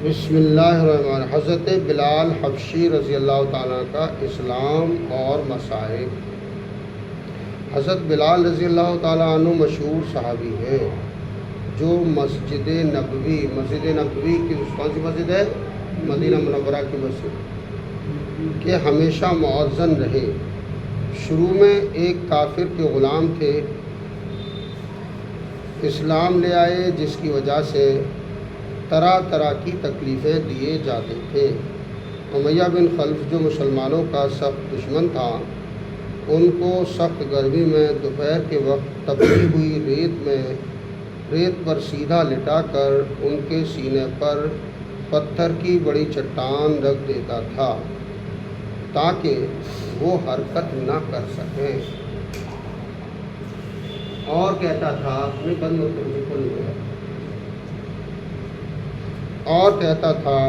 بسم اللہ الرحمن الرحیم۔ حضرت بلال حبشی رضی اللہ تعالیٰ کا اسلام اور مصائب۔ حضرت بلال رضی اللہ تعالیٰ عنہ مشہور صحابی ہیں جو مسجد نبوی کی کون سی مسجد ہے؟ مدینہ منورہ کی مسجد کہ ہمیشہ مؤذن رہے۔ شروع میں ایک کافر کے غلام تھے، اسلام لے آئے جس کی وجہ سے طرح طرح کی تکلیفیں دیے جاتے تھے۔ امیہ بن خلف جو مسلمانوں کا سخت دشمن تھا، ان کو سخت گرمی میں دوپہر کے وقت تپتی ہوئی ریت پر سیدھا لٹا کر ان کے سینے پر پتھر کی بڑی چٹان رکھ دیتا تھا تاکہ وہ حرکت نہ کر سکیں، اور کہتا تھا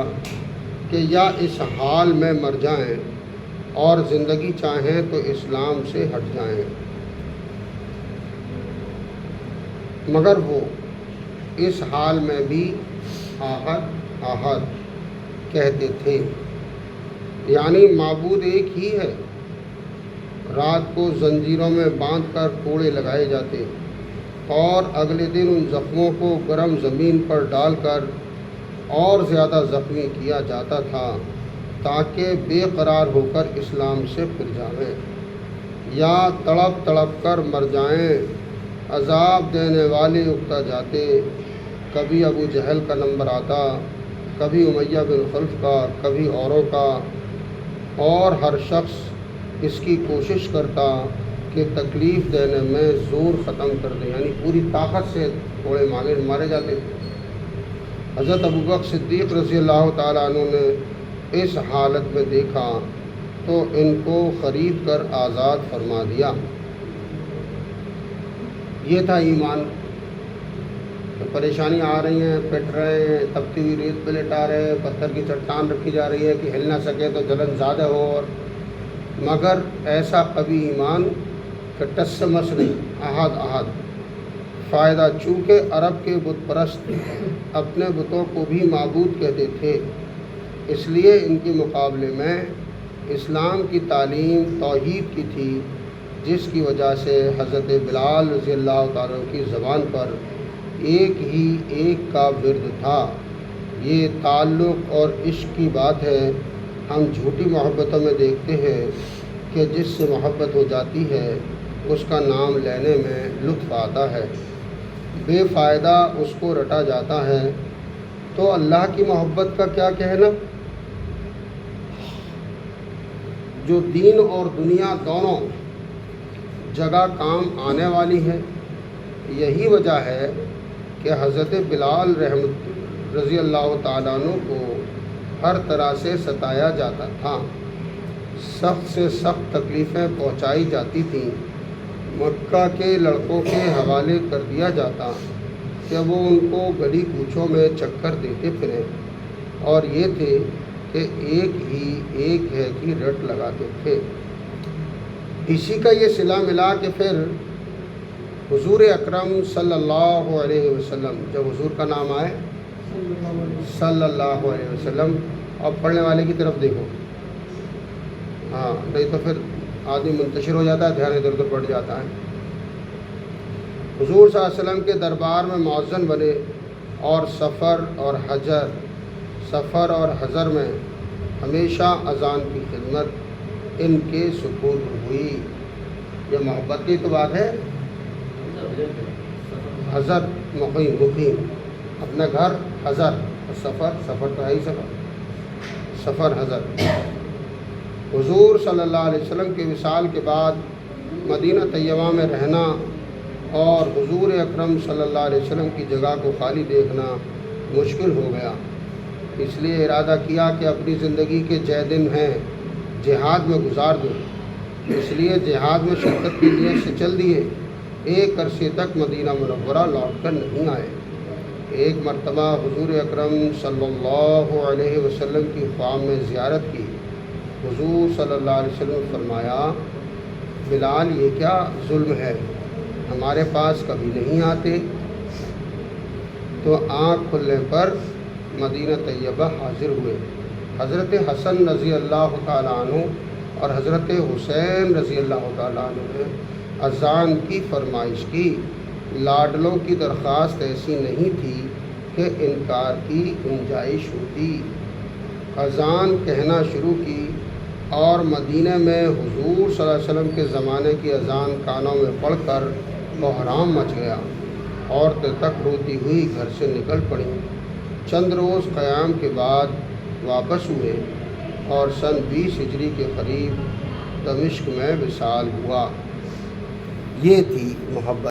کہ یا اس حال میں مر جائیں اور زندگی چاہیں تو اسلام سے ہٹ جائیں، مگر وہ اس حال میں بھی آہد کہتے تھے، یعنی معبود ایک ہی ہے۔ رات کو زنجیروں میں باندھ کر کوڑے لگائے جاتے اور اگلے دن ان زخموں کو گرم زمین پر ڈال کر اور زیادہ زخمی کیا جاتا تھا تاکہ بے قرار ہو کر اسلام سے پھر جائیں یا تڑپ تڑپ کر مر جائیں۔ عذاب دینے والے اکتا جاتے، کبھی ابو جہل کا نمبر آتا، کبھی امیہ بن خلف کا، کبھی اوروں کا، اور ہر شخص اس کی کوشش کرتا کہ تکلیف دینے میں زور ختم کر دے، یعنی پوری طاقت سے کوڑے مارے جاتے تھے۔ حضرت ابوبکر صدیق رضی اللہ تعالیٰ عنہ نے اس حالت میں دیکھا تو ان کو خرید کر آزاد فرما دیا۔ یہ تھا ایمان۔ پریشانی آ رہی ہیں، پٹ رہے ہیں، تپتی ہوئی ریت پہ لٹا رہے ہیں، پتھر کی چٹان رکھی جا رہی ہے کہ ہل نہ سکے تو جلن زیادہ ہو، اور مگر ایسا کبھی ایمان کہ ٹس سے مس نہیں، احد فائدہ۔ چونکہ عرب کے بت پرست اپنے بتوں کو بھی معبود کہتے تھے، اس لیے ان کے مقابلے میں اسلام کی تعلیم توحید کی تھی، جس کی وجہ سے حضرت بلال رضی اللہ تعالیٰ کی زبان پر ایک کا ورد تھا۔ یہ تعلق اور عشق کی بات ہے۔ ہم جھوٹی محبتوں میں دیکھتے ہیں کہ جس سے محبت ہو جاتی ہے اس کا نام لینے میں لطف آتا ہے، بے فائدہ اس کو رٹا جاتا ہے، تو اللہ کی محبت کا کیا کہنا، جو دین اور دنیا دونوں جگہ کام آنے والی ہے۔ یہی وجہ ہے کہ حضرت بلال رضی اللہ تعالیٰ عنہ کو ہر طرح سے ستایا جاتا تھا، سخت سے سخت تکلیفیں پہنچائی جاتی تھیں۔ مکہ کے لڑکوں کے حوالے کر دیا جاتا کہ وہ ان کو گلی کوچوں میں چکر دیتے پھریں، اور یہ تھے کہ ایک ہے کہ رٹ لگاتے تھے۔ اسی کا یہ صلہ ملا کہ پھر حضور اکرم صلی اللہ علیہ وسلم، جب حضور کا نام آئے صلی اللہ علیہ وسلم، اور پڑھنے والے کی طرف دیکھو، نہیں تو پھر آدمی منتشر ہو جاتا ہے، دھیان ادھر ادھر بڑھ جاتا ہے۔ حضور صلی اللہ علیہ وسلم کے دربار میں مؤذن بنے، اور سفر اور حضر میں ہمیشہ اذان کی خدمت ان کے سپرد ہوئی۔ یہ محبت کی تو بات ہے۔ حضر مقیم، اپنا گھر حضر، اور سفر تو ہے ہی سفر حضر۔ حضور صلی اللہ علیہ وسلم کے وصال کے بعد مدینہ طیبہ میں رہنا اور حضور اکرم صلی اللہ علیہ وسلم کی جگہ کو خالی دیکھنا مشکل ہو گیا، اس لیے ارادہ کیا کہ اپنی زندگی کے دن ہیں جہاد میں گزار دوں، اس لیے جہاد میں شرکت کی نیت سے چل دیے۔ ایک عرصے تک مدینہ منورہ لوٹ کر نہیں آئے۔ ایک مرتبہ حضور اکرم صلی اللہ علیہ وسلم کی خواب میں زیارت کی۔ حضور صلی اللہ علیہ وسلم نے فرمایا، بلال یہ کیا ظلم ہے، ہمارے پاس کبھی نہیں آتے۔ تو آنکھ کھلنے پر مدینہ طیبہ حاضر ہوئے۔ حضرت حسن رضی اللہ تعالیٰ عنہ اور حضرت حسین رضی اللہ تعالیٰ عنہ نے اذان کی فرمائش کی۔ لاڈلوں کی درخواست ایسی نہیں تھی کہ انکار کی گنجائش ہوتی۔ اذان کہنا شروع کی اور مدینہ میں حضور صلی اللہ علیہ وسلم کے زمانے کی اذان کانوں میں پڑھ کر بحرام مچ گیا۔ عورتیں تک روتی ہوئی گھر سے نکل پڑیں۔ چند روز قیام کے بعد واپس ہوئے اور سن 20 ہجری کے قریب دمشق میں وصال ہوا۔ یہ تھی محبت۔